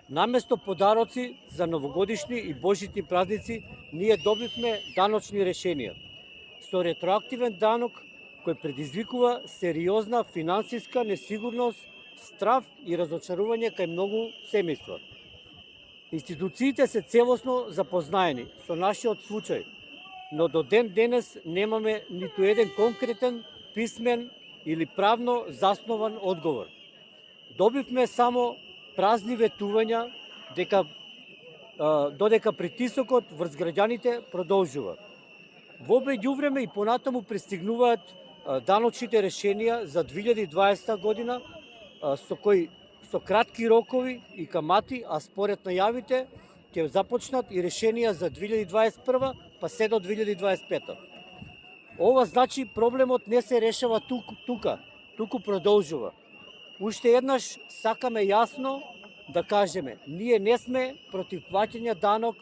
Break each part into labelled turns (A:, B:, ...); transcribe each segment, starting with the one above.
A: Наместо подароци за новогодишни и божитни празници, ние добивме даночни решенија со ретроактивен данок кој предизвикува сериозна финансиска несигурност, страв и разочарување кај многу семејства. Институциите се целосно запознаени со нашиот случај, но до ден денес немаме ниту еден конкретен, писмен или правно заснован одговор. Добивме само празни ветувања додека притисокот врз граѓаните продолжува. Во меѓувреме и понатаму пристигнуваат даночните решенија за 2020 година со кратки рокови и камати, а според најавите ќе започнат и решенија за 2021 па се до 2025. Ова значи проблемот не се решава туку продолжува. Уште еднаш сакаме јасно да кажеме, ние не сме против плаќање данок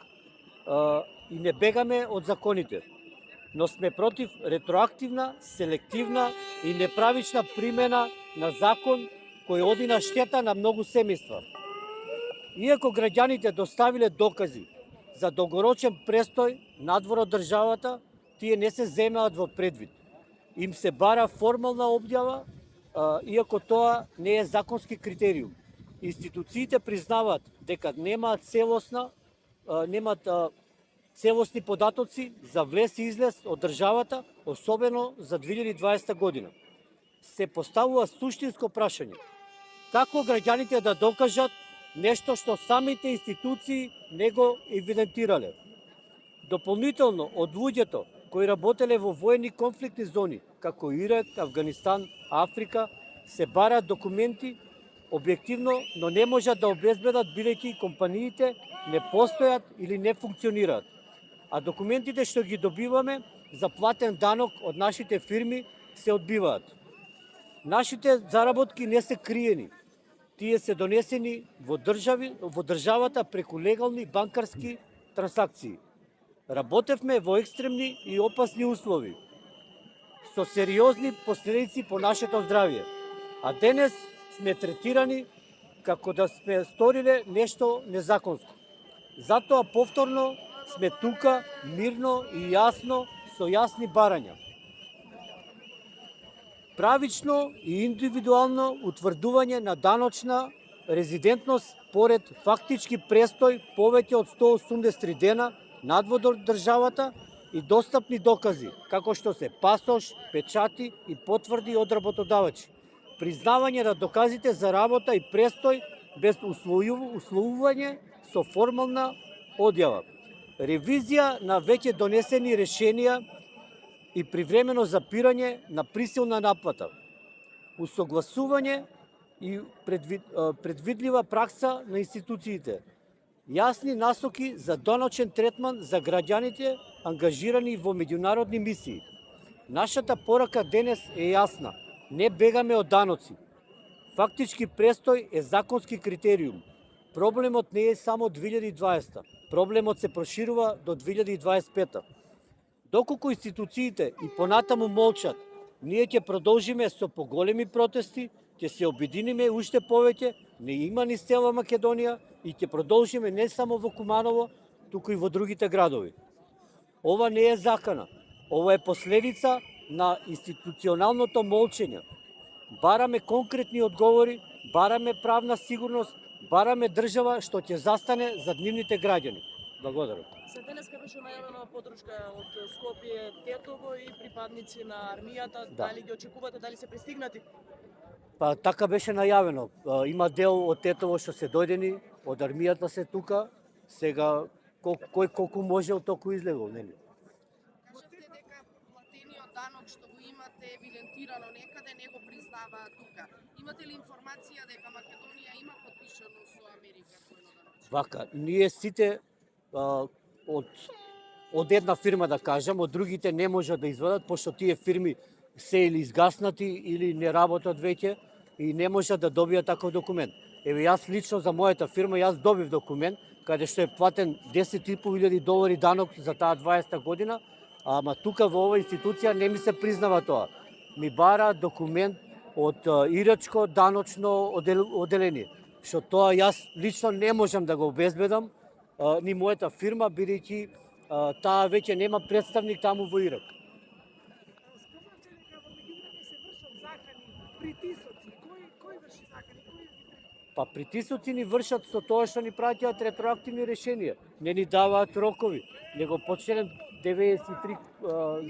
A: и не бегаме од законите, но сме против ретроактивна, селективна и неправична примена на закон кој оди на штета на многу семејства. Иако граѓаните доставиле докази за долгорочен престој надвор од државата, тие не се земеат во предвид. Им се бара формална објава, иако тоа не е законски критериум. Институциите признаваат дека немаат целосни податоци за влез и излез од државата, особено за 2020 година. Се поставува суштинско прашање. Како граѓаните да докажат нешто што самите институции не го евидентирале? Дополнително од луѓето кои работеле во воени конфликтни зони, како Ирак, Авганистан, Африка, се бараат документи објективно, но не можат да обезбедат бидејќи компаниите не постојат или не функционираат. А документите што ги добиваме за платен данок од нашите фирми се одбиваат. Нашите заработки не се криени. Тие се донесени во државата преку легални банкарски трансакции. Работевме во екстремни и опасни услови, со сериозни последици по нашето здравје. А денес сме третирани како да сме сториле нешто незаконско. Затоа повторно сме тука мирно и јасно, со јасни барања. Правично и индивидуално утврдување на даночна резидентност поред фактички престој повеќе од 183 дена надвор од државата и достапни докази, како што се пасош, печати и потврди од работодавачи. Признавање на доказите за работа и престој без условување со формална одјава. Ревизија на веќе донесени решенија и привремено запирање на присилна наплата. Усогласување и предвидлива пракса на институциите. Јасни насоки за даночен третман за граѓаните ангажирани во меѓународни мисии. Нашата порака денес е јасна. Не бегаме од даноци. Фактички престој е законски критериум. Проблемот не е само 2020. Проблемот се проширува до 2025. Доколку институциите и понатаму молчат, ние ќе продолжиме со поголеми протести, ќе се обединиме уште повеќе, не има ни цела Македонија и ќе продолжиме не само во Куманово, туку и во другите градови. Ова не е закана, ова е последица на институционалното молчење. Бараме конкретни одговори, бараме правна сигурност, бараме држава што ќе застане за нивните граѓани. Благодарам.
B: За денеска беше најавена подршка од Скопје, Тетово и припадници на армијата.
A: Да.
B: Дали ги очекувате, дали се пристигнати?
A: Па така беше најавено. Има дел од Тетово што се дојдени, од армијата се тука. Сега кој колку може од току излегол, нели?
C: Кажете дека платениот данок што го имате евидентирано некаде не го признава тука. Имате ли информација дека Македонија има подпишано со Америка војно данок?
A: Вака, ние сите од една фирма да кажам, од другите не можат да извадат, пошто тие фирми се или изгаснати или не работат веќе и не можат да добијат таков документ. Еве јас лично за мојата фирма јас добив документ каде што е платен $10.500 данок за таа 20 година, ама тука во оваа институција не ми се признава тоа. Ми бара документ од ирачко даночно оделение, што тоа јас лично не можам да го обезбедам, ни мојата фирма, бидејќи таа веќе нема представник таму во Ирак.
D: Спомнавте дека во меѓувреме се вршат закани, притисоци. Кој врши закани? Кој ги притисоци?
A: Па притисоци ни вршат со тоа што ни праќаат ретроактивни решенија. Не ни даваат рокови. Него по член 93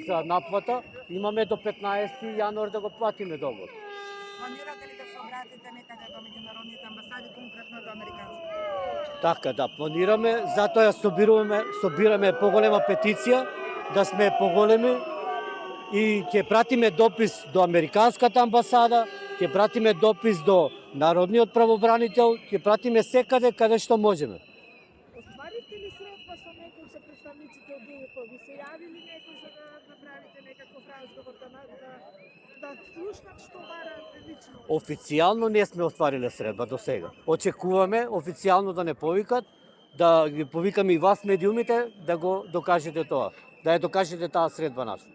A: за наплата имаме до 15 јануар да го платиме договор.
E: Планирате ли да се обратите некаде до меѓународните амбасади, конкретно до американските?
A: Така да, планираме, затоа ја собираме поголема петиција, да сме поголеми и ќе пратиме допис до американската амбасада, ќе пратиме допис до народниот правобранител, ќе пратиме секаде каде што можеме.
D: Остваривте ли средба со некој со представниците од УЕП? Ви се јавили некој за да направите некаков разговор, да слушнат што бараат лично?
A: Официјално не сме оствариле средба до сега. Очекуваме официјално да не повикат, да ги повикаме и вас медиумите да го докажете тоа, да ја докажете таа средба наша.